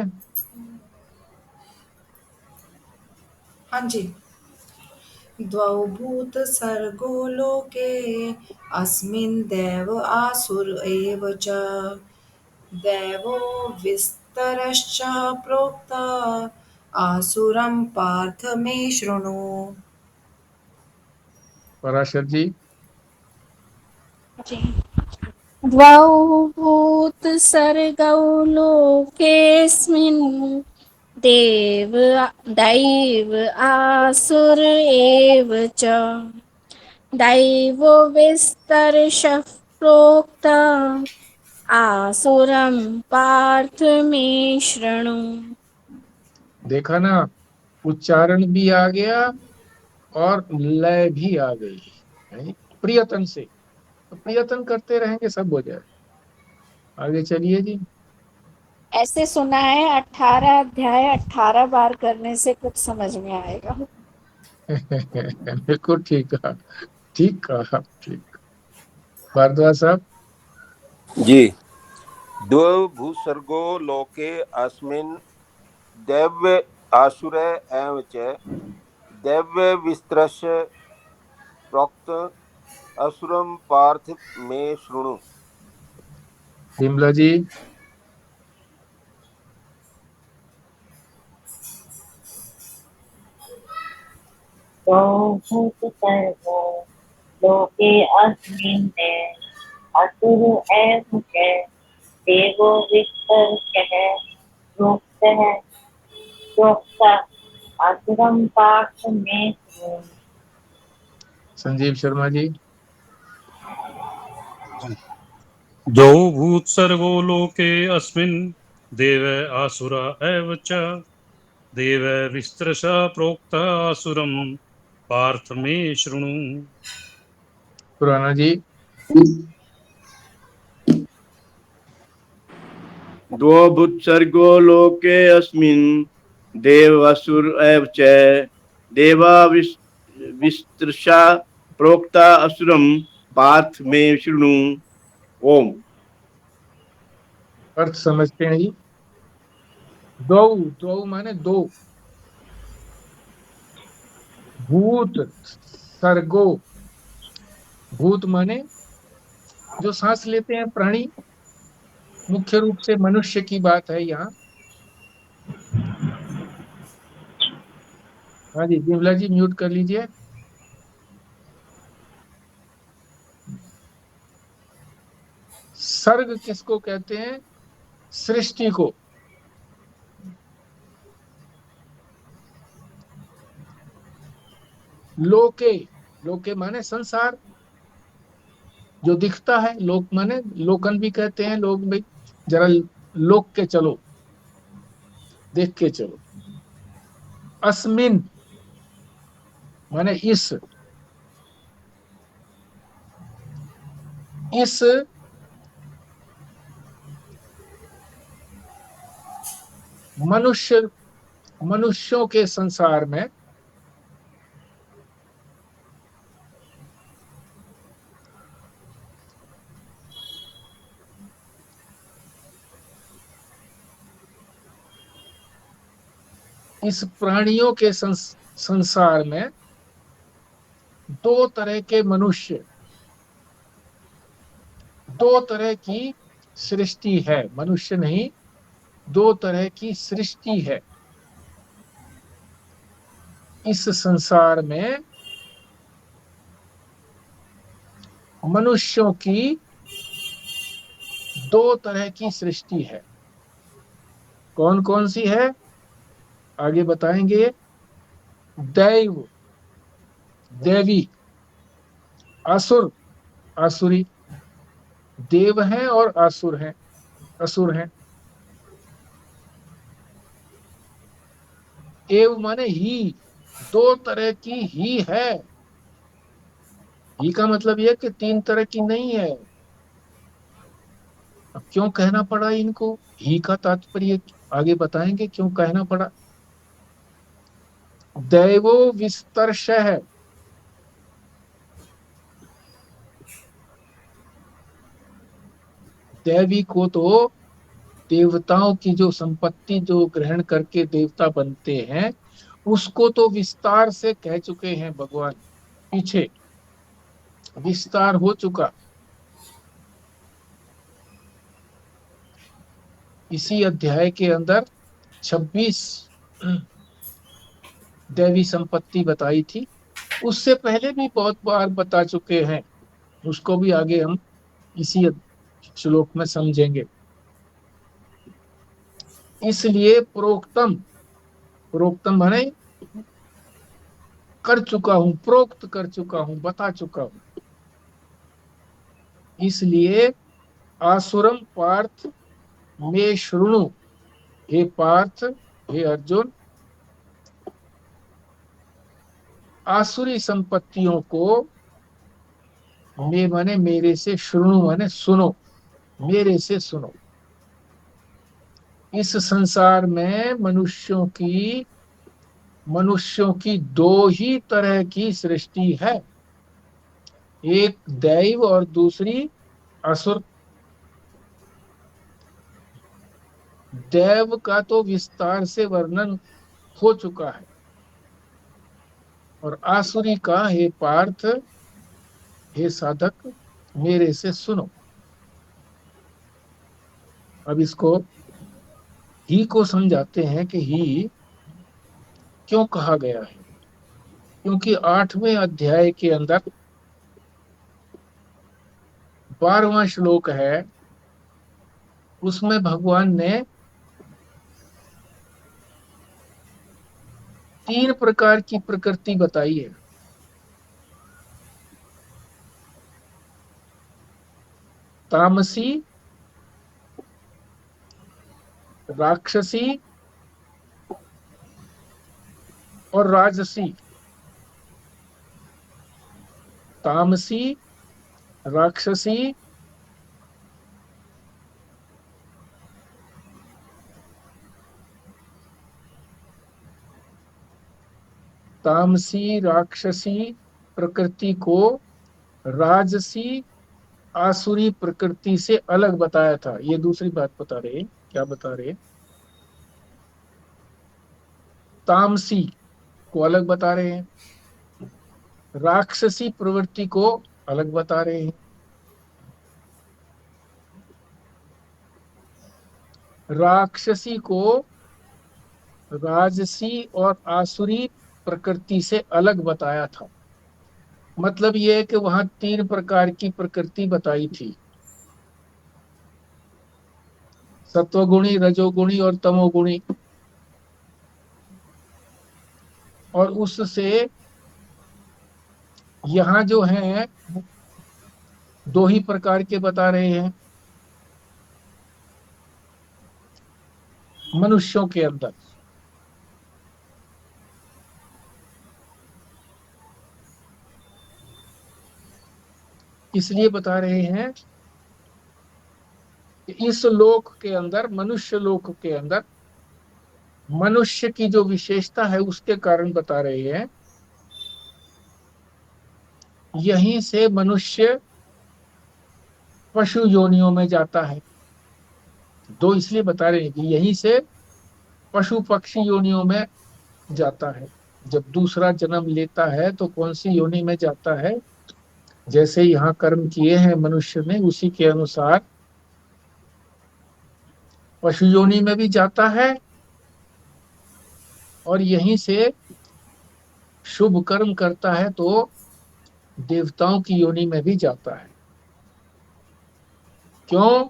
हाँ जी। द्वौ भूत सर्गो लोके अस्मिन् दैव आसुर एव च दैवो विस्तरश्च प्रोक्ता आसुरं पार्थ मे शृणु। पराशर जी। जी, द्वौ भूतसर्गौ लोकेऽस्मिन् देव दैव आसुर एव च दैवो विस्तरशः प्रोक्ता आसुरं पार्थ मे शृणु। देखा ना, उच्चारण भी आ गया और लय भी आ गई है, प्रियतन से। तो प्रयत्न करते रहेंगे सब हो जाए। आगे चलिए जी। ऐसे सुना है 18 अध्याय 18 बार करने से कुछ समझ में आएगा। बिल्कुल ठीक कहा, ठीक कहा, ठीक। भारद्वाज साहब। जी। द्वौ भूसर्गो लोके अस्मिन् दैव्य आसुर एव च दैव्य विस्तरश प्रोक्त असुरम पार्थ मे शृणु। विमला जी। द्वौ भूतसर्गो लोके अस्मिन् असुर एव च देवो विस्तरशः प्रोक्तः असुरं पार्थ मे शृणु। संजीव शर्मा जी। द्वौ भूत्सर्गो लोके अस्मिन् देव आसुर एव च देव विस्तरशा प्रोक्ता असुरं पार्थ मे शृणु। खुराना जी। द्वौ भूत्सर्गो लोके अस्मिन् देव असुर एव च देवा विस्तृषा प्रोक्ता असुरम पार्थ मे शृणु। ओम। अर्थ समझते हैं जी। दो, दो माने दो। भूत सर्गो, भूत माने जो सांस लेते हैं प्राणी, मुख्य रूप से मनुष्य की बात है यहाँ। हाँ जी, विमला जी म्यूट कर लीजिए। सर्ग किसको कहते हैं? सृष्टि को। लोके, लोके माने संसार, जो दिखता है। लोक माने लोकन भी कहते हैं लोग भाई, जरा लोक के चलो, देख के चलो। अस्मिन माने इस मनुष्यों के संसार में, इस प्राणियों के संसार में दो तरह के मनुष्य, दो तरह की सृष्टि है। मनुष्य नहीं, दो तरह की सृष्टि है इस संसार में। मनुष्यों की दो तरह की सृष्टि है। कौन कौन सी है आगे बताएंगे। दैव, देवी, असुर, आसुरी। देव हैं और असुर हैं, असुर हैं। एव माने ही, दो तरह की ही है। ही का मतलब यह कि तीन तरह की नहीं है। अब क्यों कहना पड़ा इनको ही का तात्पर्य, आगे बताएंगे क्यों कहना पड़ा। दैवो विस्तर्श है, दैवी को तो देवताओं की जो संपत्ति जो ग्रहण करके देवता बनते हैं, उसको तो विस्तार से कह चुके हैं भगवान। पीछे विस्तार हो चुका। इसी अध्याय के अंदर 26 दैवी संपत्ति बताई थी। उससे पहले भी बहुत बार बता चुके हैं, उसको भी आगे हम इसी श्लोक में समझेंगे। इसलिए प्रोक्तम, प्रोक्तम माने कर चुका हूं, प्रोक्त कर चुका हूं, बता चुका हूं। इसलिए आसुरम पार्थ में शृणु, हे पार्थ, हे अर्जुन, आसुरी संपत्तियों को मैं माने मेरे से, शृणु माने सुनो, मेरे से सुनो। इस संसार में मनुष्यों की दो ही तरह की सृष्टि है, एक दैव और दूसरी असुर। दैव का तो विस्तार से वर्णन हो चुका है, और आसुरी का, हे पार्थ, हे साधक, मेरे से सुनो। अब इसको ही को समझाते हैं कि ही क्यों कहा गया है। क्योंकि 8वें अध्याय के अंदर 12वां श्लोक है, उसमें भगवान ने 3 प्रकार की प्रकृति बताई है। तामसी, राक्षसी और राजसी। तामसी, राक्षसी, तामसी राक्षसी प्रकृति को राजसी आसुरी प्रकृति से अलग बताया था। ये दूसरी बात बता रहे हैं। क्या बता रहे हैं? तामसी को अलग बता रहे हैं, राक्षसी प्रवृत्ति को अलग बता रहे हैं। राक्षसी को राजसी और आसुरी प्रकृति से अलग बताया था। मतलब ये है कि वहां 3 प्रकार की प्रकृति बताई थी, सत्वगुणी, रजोगुणी और तमोगुणी। और उससे यहाँ जो है 2 ही प्रकार के बता रहे हैं मनुष्यों के अंदर। इसलिए बता रहे हैं कि इस लोक के अंदर, मनुष्य लोक के अंदर, मनुष्य की जो विशेषता है उसके कारण बता रहे हैं। यहीं से मनुष्य पशु योनियों में जाता है। 2 इसलिए बता रहे हैं कि यहीं से पशु पक्षी योनियों में जाता है। जब दूसरा जन्म लेता है तो कौन सी योनि में जाता है? जैसे यहाँ कर्म किए हैं मनुष्य ने, उसी के अनुसार पशु योनि में भी जाता है, और यहीं से शुभ कर्म करता है तो देवताओं की योनि में भी जाता है। क्यों?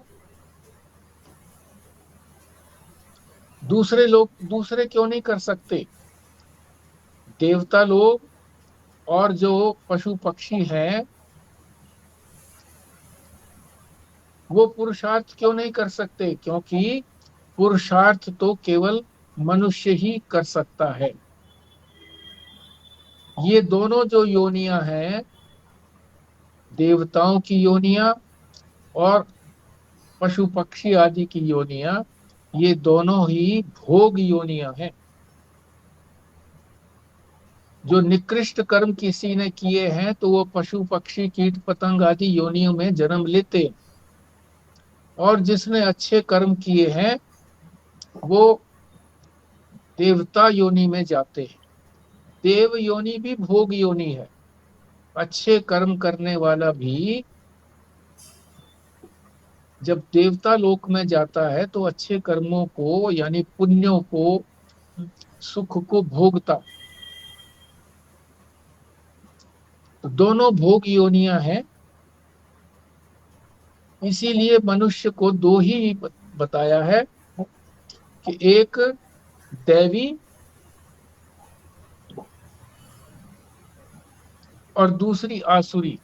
दूसरे लोग दूसरे क्यों नहीं कर सकते? देवता लोग और जो पशु पक्षी हैं वो पुरुषार्थ क्यों नहीं कर सकते? क्योंकि पुरुषार्थ तो केवल मनुष्य ही कर सकता है। ये दोनों जो योनियां हैं, देवताओं की योनियां और पशु पक्षी आदि की योनियां, ये दोनों ही भोग योनियां हैं। जो निकृष्ट कर्म किसी ने किए हैं तो वो पशु पक्षी कीट पतंग आदि योनियों में जन्म लेते हैं, और जिसने अच्छे कर्म किए हैं वो देवता योनि में जाते हैं। देव योनि भी भोग योनि है। अच्छे कर्म करने वाला भी जब देवता लोक में जाता है तो अच्छे कर्मों को, यानी पुण्यों को, सुख को भोगता। तो दोनों भोग योनियां हैं। इसीलिए मनुष्य को दो ही बताया है कि एक दैवी और दूसरी आसुरी।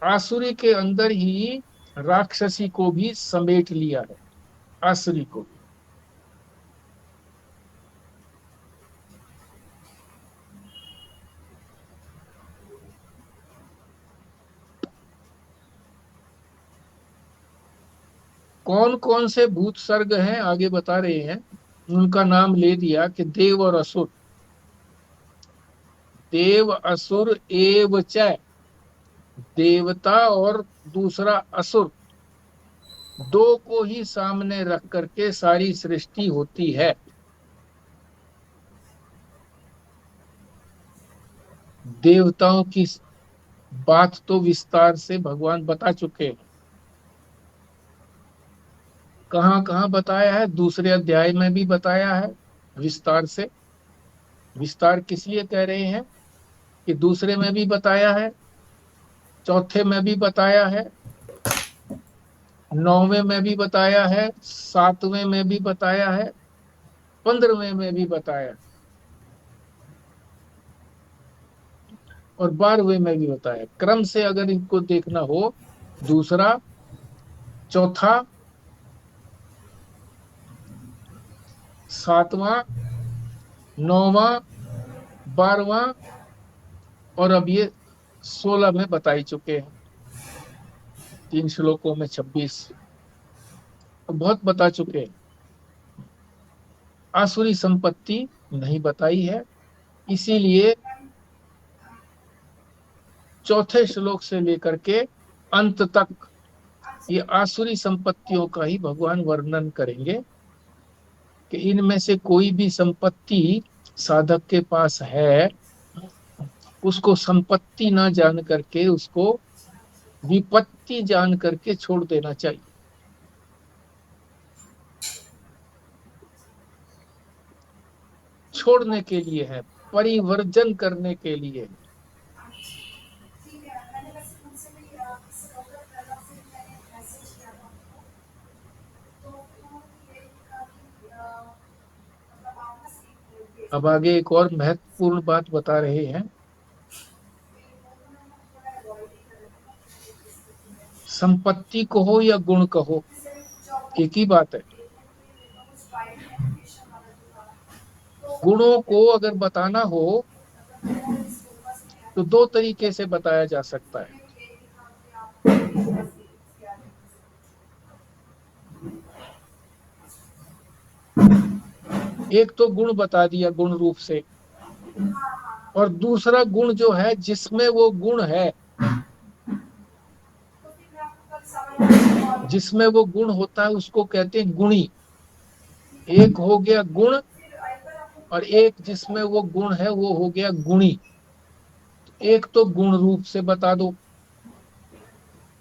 आसुरी के अंदर ही राक्षसी को भी समेट लिया है, आसुरी को भी। कौन कौन से भूत सर्ग हैं आगे बता रहे हैं, उनका नाम ले दिया कि देव और असुर। देव असुर एव च, देवता और दूसरा असुर, दो को ही सामने रख करके सारी सृष्टि होती है। देवताओं की बात तो विस्तार से भगवान बता चुके हैं। कहाँ कहाँ बताया है, दूसरे अध्याय में भी बताया है विस्तार से। विस्तार किस लिए कह रहे हैं कि दूसरे में भी बताया है, चौथे में भी बताया है, 9वें में भी बताया है, 7वें में भी बताया है, 15वें में भी बताया और 12वें में भी बताया। क्रम से अगर इनको देखना हो, दूसरा, चौथा, 7वां, 9वां, 12वां और अब ये 16 में बता ही चुके हैं, 3 श्लोकों में 26, बहुत बता चुके हैं। आसुरी संपत्ति नहीं बताई है, इसीलिए चौथे श्लोक से लेकर के अंत तक ये आसुरी संपत्तियों का ही भगवान वर्णन करेंगे कि इनमें से कोई भी संपत्ति साधक के पास है, उसको संपत्ति ना जान करके उसको विपत्ति जान करके छोड़ देना चाहिए। छोड़ने के लिए है, परिवर्जन करने के लिए। अब आगे एक और महत्वपूर्ण बात बता रहे हैं। संपत्ति कहो या गुण कहो, एक ही बात है। गुणों को अगर बताना हो तो दो तरीके से बताया जा सकता है। एक तो गुण बता दिया गुण रूप से, और दूसरा गुण जो है जिसमें वो गुण है, जिसमें वो गुण होता है उसको कहते हैं गुणी। एक हो गया गुण और एक जिसमें वो गुण है वो हो गया गुणी। एक तो गुण रूप से बता दो,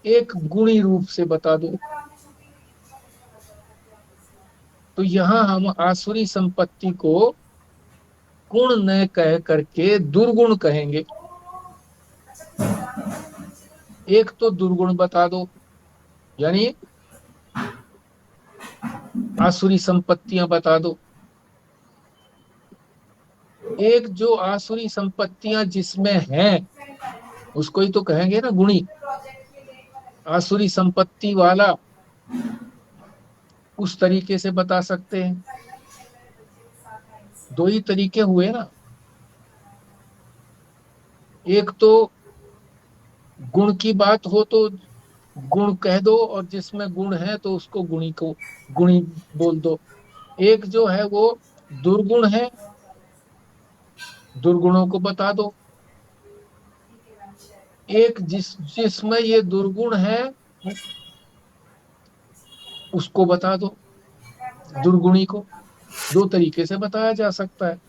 एक गुणी रूप से बता दो। तो यहां हम आसुरी संपत्ति को गुण न कह करके दुर्गुण कहेंगे। एक तो दुर्गुण बता दो, यानी आसुरी संपत्तियां बता दो। एक जो आसुरी संपत्तियां जिसमें हैं उसको ही तो कहेंगे ना गुणी। आसुरी संपत्ति वाला उस तरीके से बता सकते हैं। दो ही तरीके हुए ना, एक तो गुण की बात हो तो गुण कह दो और जिसमें गुण है तो उसको गुणी को गुणी बोल दो। एक जो है वो दुर्गुण है, दुर्गुणों को बता दो। एक जिसमें ये दुर्गुण है उसको बता दो, दुर्गुणी को। दो तरीके से बताया जा सकता है।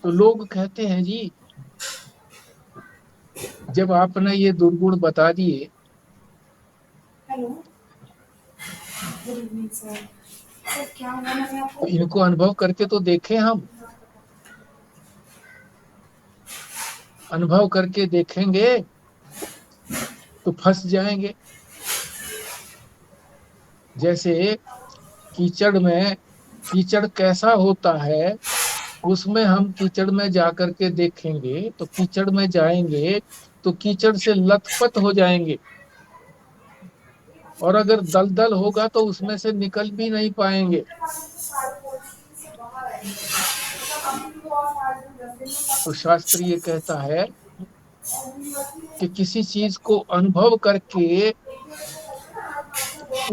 तो लोग कहते हैं जी, जब आपने ये दुर्गुण बता दिए, हेलो, गुड इवनिंग सर। तो इनको अनुभव करके तो देखें हम, अनुभव करके देखेंगे तो फंस जाएंगे। जैसे कीचड़ कैसा होता है, उसमें हम कीचड़ में जाकर के देखेंगे तो कीचड़ में जाएंगे तो कीचड़ से लथपथ हो जाएंगे, और अगर दलदल होगा तो उसमें से निकल भी नहीं पाएंगे। तो शास्त्र ये कहता है कि किसी चीज को अनुभव करके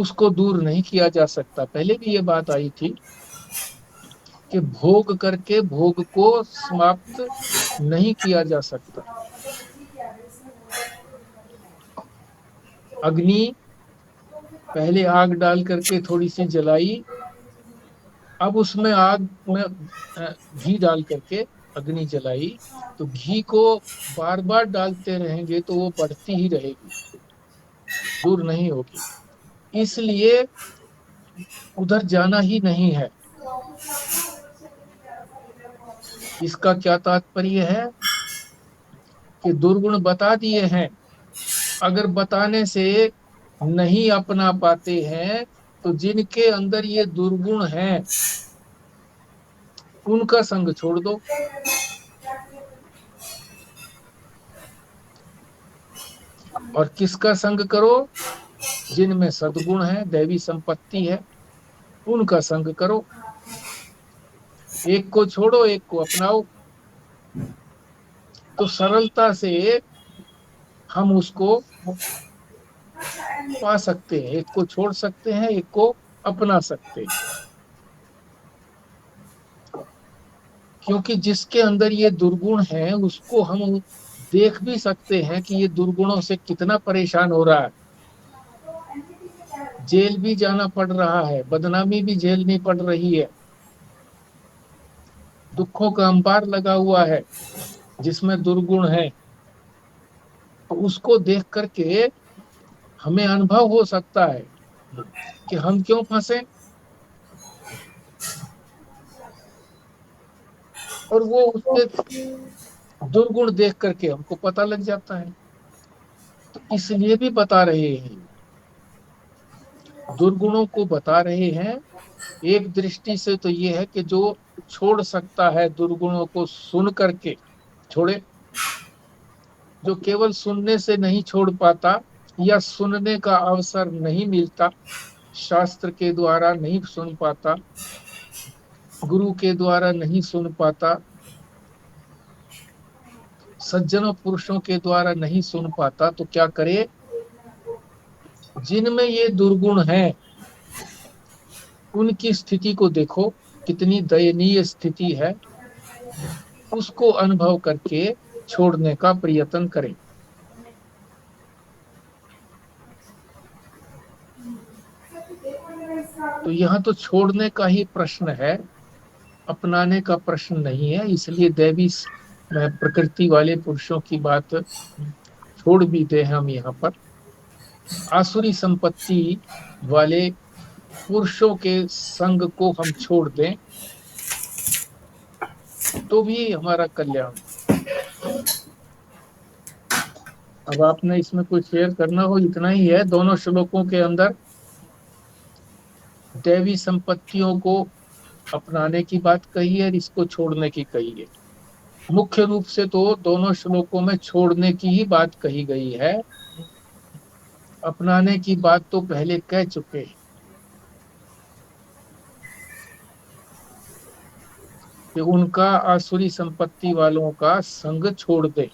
उसको दूर नहीं किया जा सकता। पहले भी ये बात आई थी कि भोग करके भोग को समाप्त नहीं किया जा सकता। अग्नि पहले आग डाल करके थोड़ी सी जलाई, अब उसमें आग में घी डाल करके अग्नि जलाई, तो घी को बार बार डालते रहेंगे तो वो बढ़ती ही रहेगी, दूर नहीं होगी। इसलिए उधर जाना ही नहीं है। इसका क्या तात्पर्य है कि दुर्गुण बता दिए हैं, अगर बताने से नहीं अपना पाते हैं तो जिनके अंदर ये दुर्गुण हैं उनका संग छोड़ दो। और किसका संग करो? जिनमें सद्गुण है, दैवी संपत्ति है, उनका संग करो। एक को छोड़ो, एक को अपनाओ। तो सरलता से हम उसको पा सकते हैं, एक को छोड़ सकते हैं, एक को अपना सकते हैं। क्योंकि जिसके अंदर ये दुर्गुण है उसको हम देख भी सकते हैं कि ये दुर्गुणों से कितना परेशान हो रहा है, जेल भी जाना पड़ रहा है, बदनामी भी झेलनी पड़ रही है, दुखों का अंबार लगा हुआ है जिसमें दुर्गुण है। तो उसको देख करके हमें अनुभव हो सकता है कि हम क्यों फंसे, और वो उसके दुर्गुण देख करके हमको पता लग जाता है। तो इसलिए भी बता रहे हैं, दुर्गुणों को बता रहे हैं। एक दृष्टि से तो ये है कि जो छोड़ सकता है दुर्गुणों को सुन करके छोड़े, जो केवल सुनने से नहीं छोड़ पाता या सुनने का अवसर नहीं मिलता, शास्त्र के द्वारा नहीं सुन पाता, गुरु के द्वारा नहीं सुन पाता, सज्जनों पुरुषों के द्वारा नहीं सुन पाता, तो क्या करे? जिनमें ये दुर्गुण है उनकी स्थिति को देखो, कितनी दयनीय स्थिति है, उसको अनुभव करके छोड़ने का प्रयत्न करें। तो यहाँ तो छोड़ने का ही प्रश्न है, अपनाने का प्रश्न नहीं है। इसलिए दैवी प्रकृति वाले पुरुषों की बात छोड़ भी दे हम यहाँ पर, आसुरी संपत्ति वाले पुरुषों के संग को हम छोड़ दें तो भी हमारा कल्याण। अब आपने इसमें कुछ शेयर करना हो, इतना ही है। दोनों श्लोकों के अंदर दैवी संपत्तियों को अपनाने की बात कही है और इसको छोड़ने की कही है। मुख्य रूप से तो दोनों श्लोकों में छोड़ने की ही बात कही गई है, अपनाने की बात तो पहले कह चुके हैं कि उनका आसुरी संपत्ति वालों का संग छोड़ दे,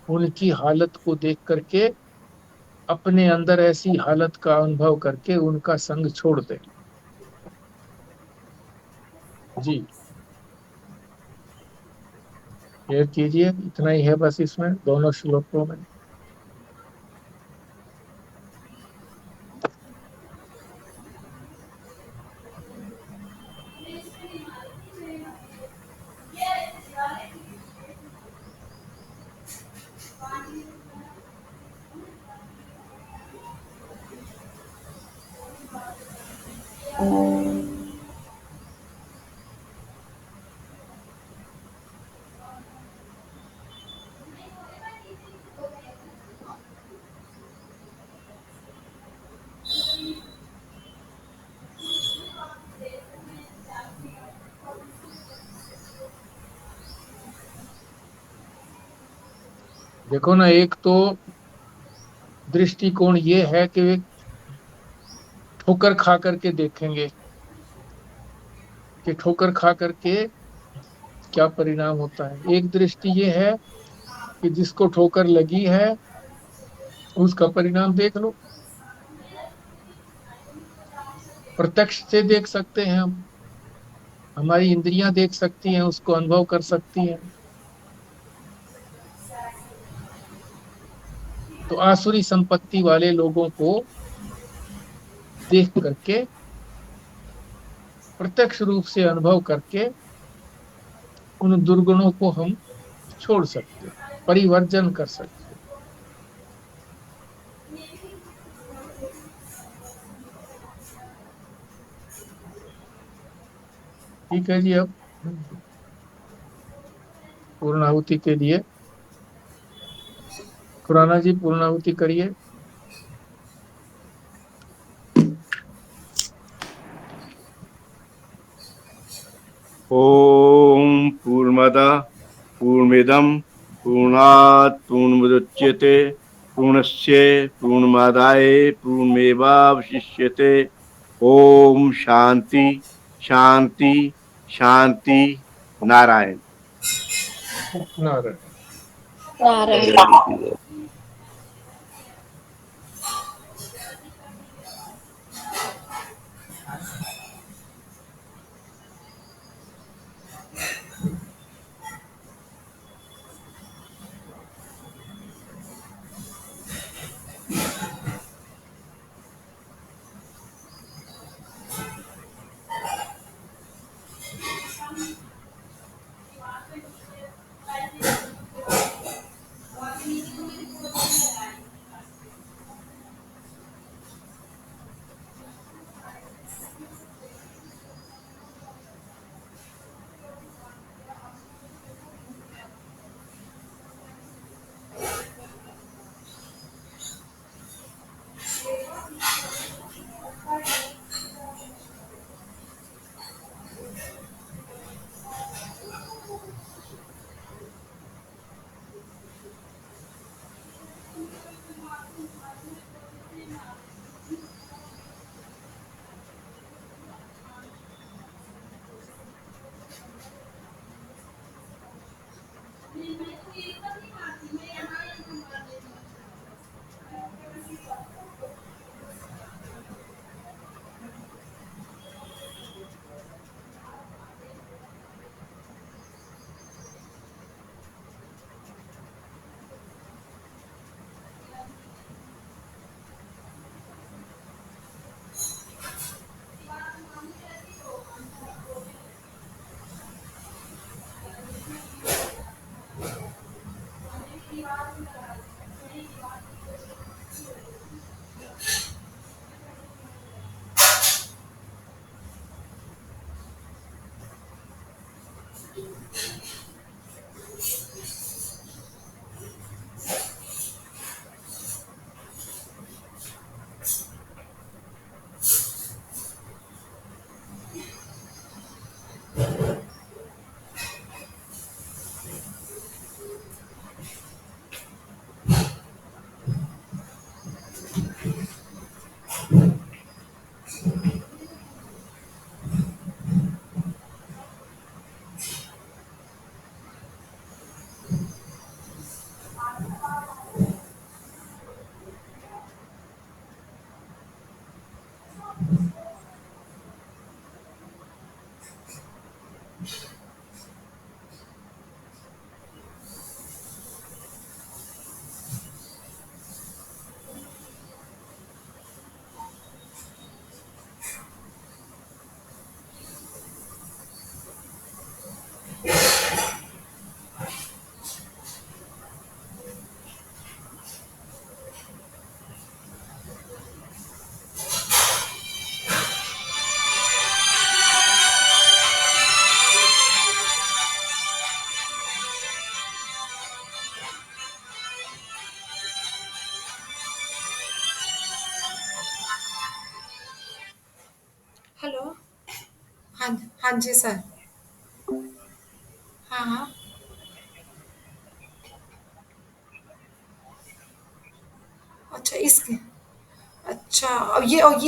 उनकी हालत को देख करके अपने अंदर ऐसी हालत का अनुभव करके उनका संग छोड़ दे। जी शेयर कीजिए, इतना ही है बस इसमें दोनों श्लोकों में। ओम देखो ना, एक तो दृष्टिकोण ये है कि वे ठोकर खा करके देखेंगे कि ठोकर खा करके क्या परिणाम होता है। एक दृष्टि ये है कि जिसको ठोकर लगी है उसका परिणाम देख लो, प्रत्यक्ष से देख सकते हैं हम, हमारी इंद्रियां देख सकती हैं, उसको अनुभव कर सकती हैं। तो आसुरी संपत्ति वाले लोगों को देख करके, प्रत्यक्ष रूप से अनुभव करके उन दुर्गुणों को हम छोड़ सकते हैं, परिवर्जन कर सकते हैं। ठीक है जी। अब पूर्णाहुति के लिए खुराना जी पूर्णाहुति करिए। ओम पूर्णमदः पूर्णमिदं पूर्णात् पूर्णमुदच्यते पूर्णस्य पूर्णमादाय पूर्णमेवावशिष्यते। ओम शांति शांति शांति। नारायण। नारायण। नारायण। हेलो। हाँ। हाँ जी सर। हाँ हाँ। अच्छा इस अच्छा अब ये और ये